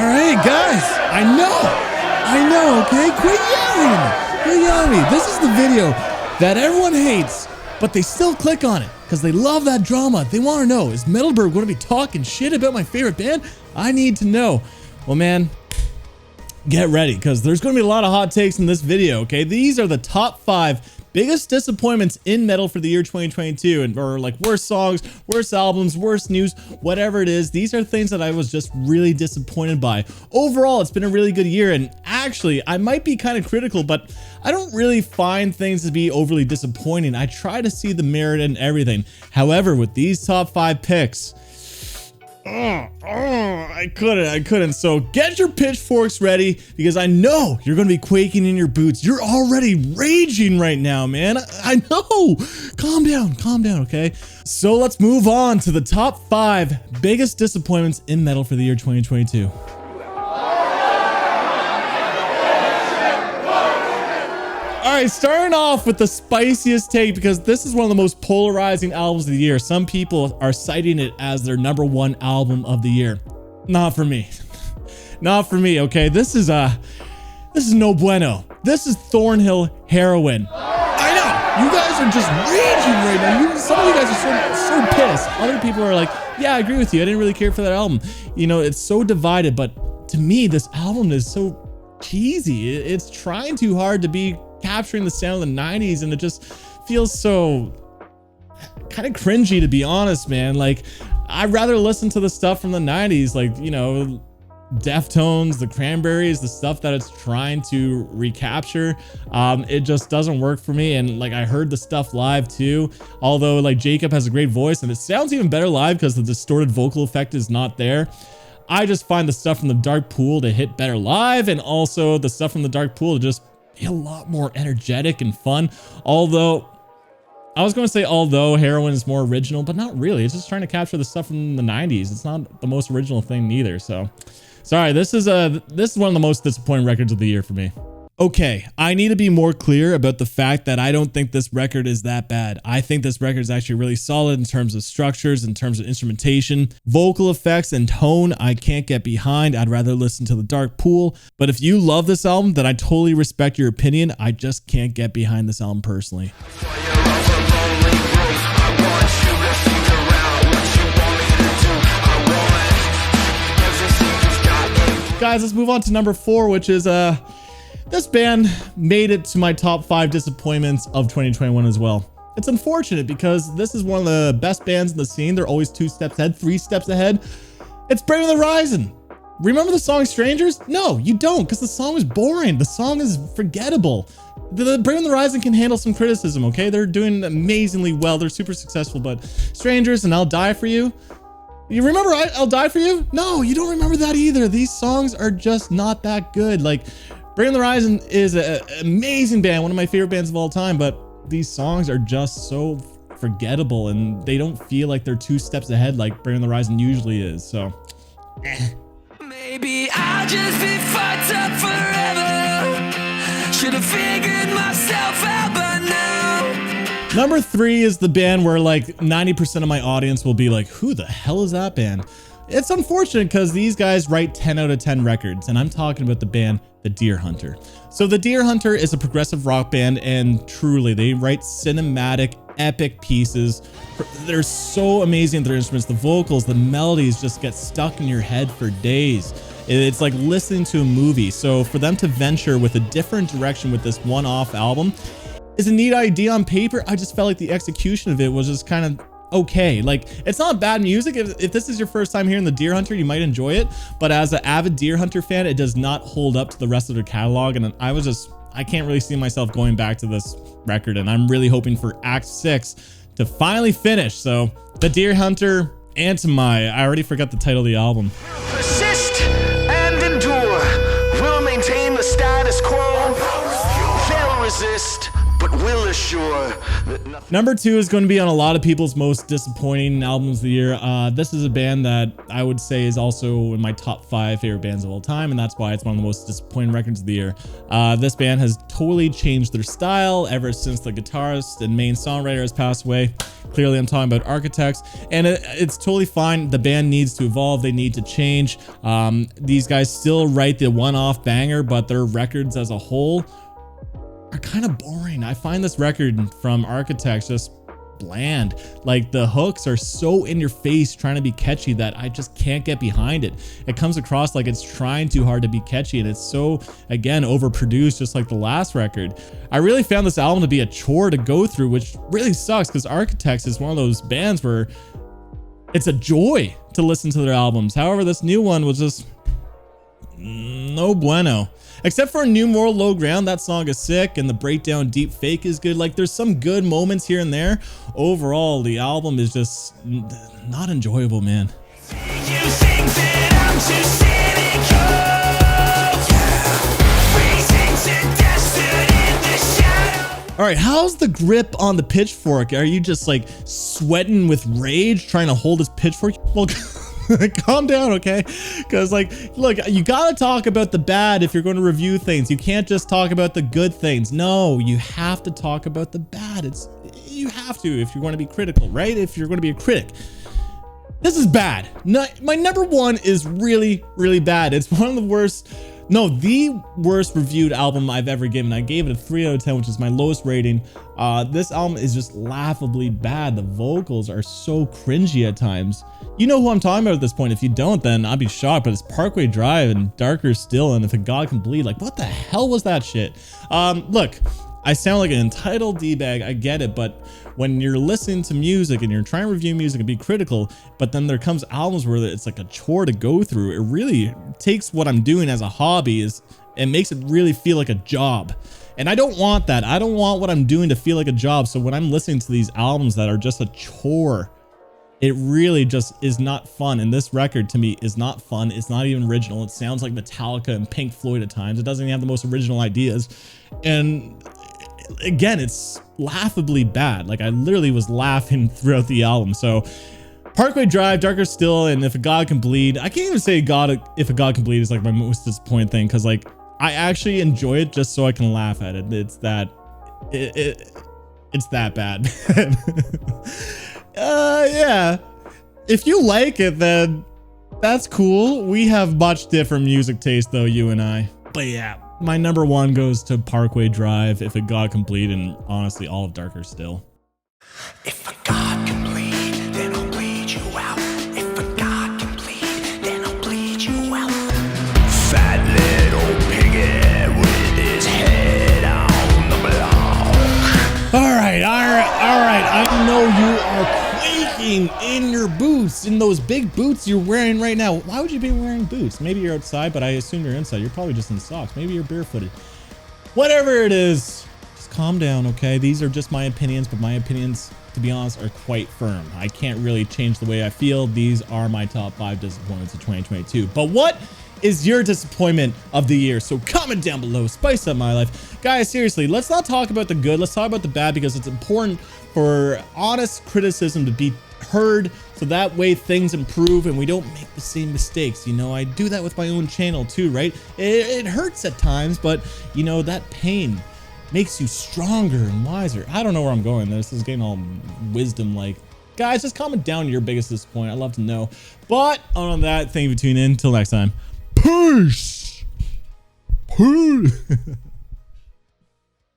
All right, guys, I know, okay? Quit yelling at me. This is the video that everyone hates, but they still click on it because they love that drama. They want to know, is METALBIRB going to be talking shit about my favorite band? I need to know. Well, man, get ready because there's going to be a lot of hot takes in this video, okay? These are the top 5 biggest disappointments in metal for the year 2022, and or like worst songs, worst albums, worst news, whatever it is. These are things that I was just really disappointed by. Overall, it's been a really good year, and actually I might be kind of critical, but I don't really find things to be overly disappointing. I try to see the merit in everything. However, with these top 5 picks, I couldn't. So get your pitchforks ready because I know you're going to be quaking in your boots. You're already raging right now, man. I know. Calm down, okay? So let's move on to the top 5 biggest disappointments in metal for the year 2022. All right, starting off with the spiciest take because this is one of the most polarizing albums of the year. Some people are citing it as their #1 album of the year. Not for me. Not for me, okay? This is no bueno. This is Thornhill Heroine. I know, you guys are just raging right now. Some of you guys are so pissed. Other people are like, yeah, I agree with you. I didn't really care for that album. You know, it's so divided, but to me, this album is so cheesy. It's trying too hard to be capturing the sound of the 90s, and it just feels so kind of cringy, to be honest, man. Like, I'd rather listen to the stuff from the 90s, like, you know, Deftones, the Cranberries, the stuff that it's trying to recapture. It just doesn't work for me. And like, I heard the stuff live too, although like Jacob has a great voice and it sounds even better live because the distorted vocal effect is not there. I just find the stuff from the Dark Pool to hit better live, and also the stuff from the Dark Pool to just be a lot more energetic and fun. Although I was going to say Heroine is more original, but not really. It's just trying to capture the stuff from the 90s. It's not the most original thing either. So sorry, this is one of the most disappointing records of the year for me. Okay, I need to be more clear about the fact that I don't think this record is that bad. I think this record is actually really solid in terms of structures, in terms of instrumentation, vocal effects, and tone. I can't get behind. I'd rather listen to the Dark Pool. But if you love this album, then I totally respect your opinion. I just can't get behind this album personally. Guys, let's move on to number 4, which is this band made it to my top 5 disappointments of 2021 as well. It's unfortunate because this is one of the best bands in the scene. They're always 2 steps ahead, 3 steps ahead. It's Bring the Horizon. Remember the song Strangers? No, you don't, because the song is boring. The song is forgettable. The Bring the Horizon can handle some criticism, okay? They're doing amazingly well. They're super successful, but Strangers and I'll Die For You. You remember I'll Die For You? No, you don't remember that either. These songs are just not that good. Like, Bring the Horizon is an amazing band, one of my favorite bands of all time, but these songs are just so forgettable and they don't feel like they're 2 steps ahead like Bring the Horizon usually is, so Maybe I'll just be fucked up forever. Should have figured myself out by now. Number 3 is the band where like 90% of my audience will be like, who the hell is that band? It's unfortunate because these guys write 10 out of 10 records, and I'm talking about the band The Deer Hunter. So The Deer Hunter is a progressive rock band, and truly they write cinematic, epic pieces. They're so amazing at their instruments. The vocals, the melodies just get stuck in your head for days. It's like listening to a movie. So for them to venture with a different direction with this one-off album is a neat idea on paper. I just felt like the execution of it was just kind of okay. Like, it's not bad music. If this is your first time hearing the Deer Hunter, you might enjoy it, but as an avid Deer Hunter fan, it does not hold up to the rest of their catalog, and I can't really see myself going back to this record, and I'm really hoping for Act 6 to finally finish. So the Deer Hunter, Antimai. I already forgot the title of the album. Persist and endure. We'll maintain the status quo. They'll resist, but we'll assure that nothing. Number 2 is going to be on a lot of people's most disappointing albums of the year. This is a band that I would say is also in my top 5 favorite bands of all time, and that's why it's one of the most disappointing records of the year. This band has totally changed their style ever since the guitarist and main songwriter has passed away. Clearly, I'm talking about Architects, and it's totally fine. The band needs to evolve. They need to change. These guys still write the one-off banger, but their records as a whole are kind of boring. I find this record from Architects just bland. Like, the hooks are so in your face trying to be catchy that I just can't get behind it. It comes across like it's trying too hard to be catchy, and it's so, again, overproduced, just like the last record. I really found this album to be a chore to go through, which really sucks because Architects is one of those bands where it's a joy to listen to their albums. However, this new one was just no bueno. Except for New Moral Low Ground, that song is sick, and the breakdown Deep Fake is good. Like, there's some good moments here and there. Overall, the album is just not enjoyable, man. You think that I'm too cynical? All right, how's the grip on the pitchfork? Are you just like sweating with rage trying to hold this pitchfork? Well, calm down, okay? Because, like, look, you gotta talk about the bad if you're going to review things. You can't just talk about the good things. No, you have to talk about the bad. You have to if you're going to be critical, right? If you're going to be a critic. This is bad. My number 1 is really, really bad. It's one of the worst, no, the worst reviewed album I've ever given. I gave it a 3 out of 10, which is my lowest rating. This album is just laughably bad. The vocals are so cringy at times. You know who I'm talking about at this point. If you don't, then I'd be shocked, but it's Parkway Drive and Darker Still and If a God Can Bleed. Like, what the hell was that shit? Look, I sound like an entitled D-bag, I get it, but when you're listening to music and you're trying to review music and be critical, but then there comes albums where it's like a chore to go through, it really takes what I'm doing as a hobby and makes it really feel like a job. And I don't want that. I don't want what I'm doing to feel like a job. So when I'm listening to these albums that are just a chore, it really just is not fun. And this record to me is not fun. It's not even original. It sounds like Metallica and Pink Floyd at times. It doesn't even have the most original ideas. And again, it's laughably bad. Like, I literally was laughing throughout the album. So Parkway Drive, Darker Still, and If a God Can Bleed. I can't even say If a God Can Bleed is like my most disappointing thing, because like I actually enjoy it just so I can laugh at it. It's that bad. Yeah. If you like it, then that's cool. We have much different music taste though, you and I. But yeah, my number 1 goes to Parkway Drive, If a God Can Bleed, and honestly all of Darker Still. If a God can bleed, then I'll bleed you out. If a God can bleed, then I'll bleed you out. Fat little piggy with his head on the block. All right. I know you are quaking in your boots, in those big boots you're wearing right now. Why would you be wearing boots? Maybe you're outside, but I assume you're inside. You're probably just in socks. Maybe you're barefooted. Whatever it is, just calm down, okay? These are just my opinions, but my opinions, to be honest, are quite firm. I can't really change the way I feel. These are my top 5 disappointments of 2022. But what is your disappointment of the year? So comment down below, spice up my life. Guys, seriously, let's not talk about the good. Let's talk about the bad, because it's important for honest criticism to be heard, so that way things improve and we don't make the same mistakes. You know, I do that with my own channel too, right? It hurts at times, but you know, that pain makes you stronger and wiser. I don't know where I'm going. This is getting all wisdom like. Guys, just comment down your biggest disappointment. I'd love to know. But on that, thank you for tuning in. Until next time. Peace. Peace.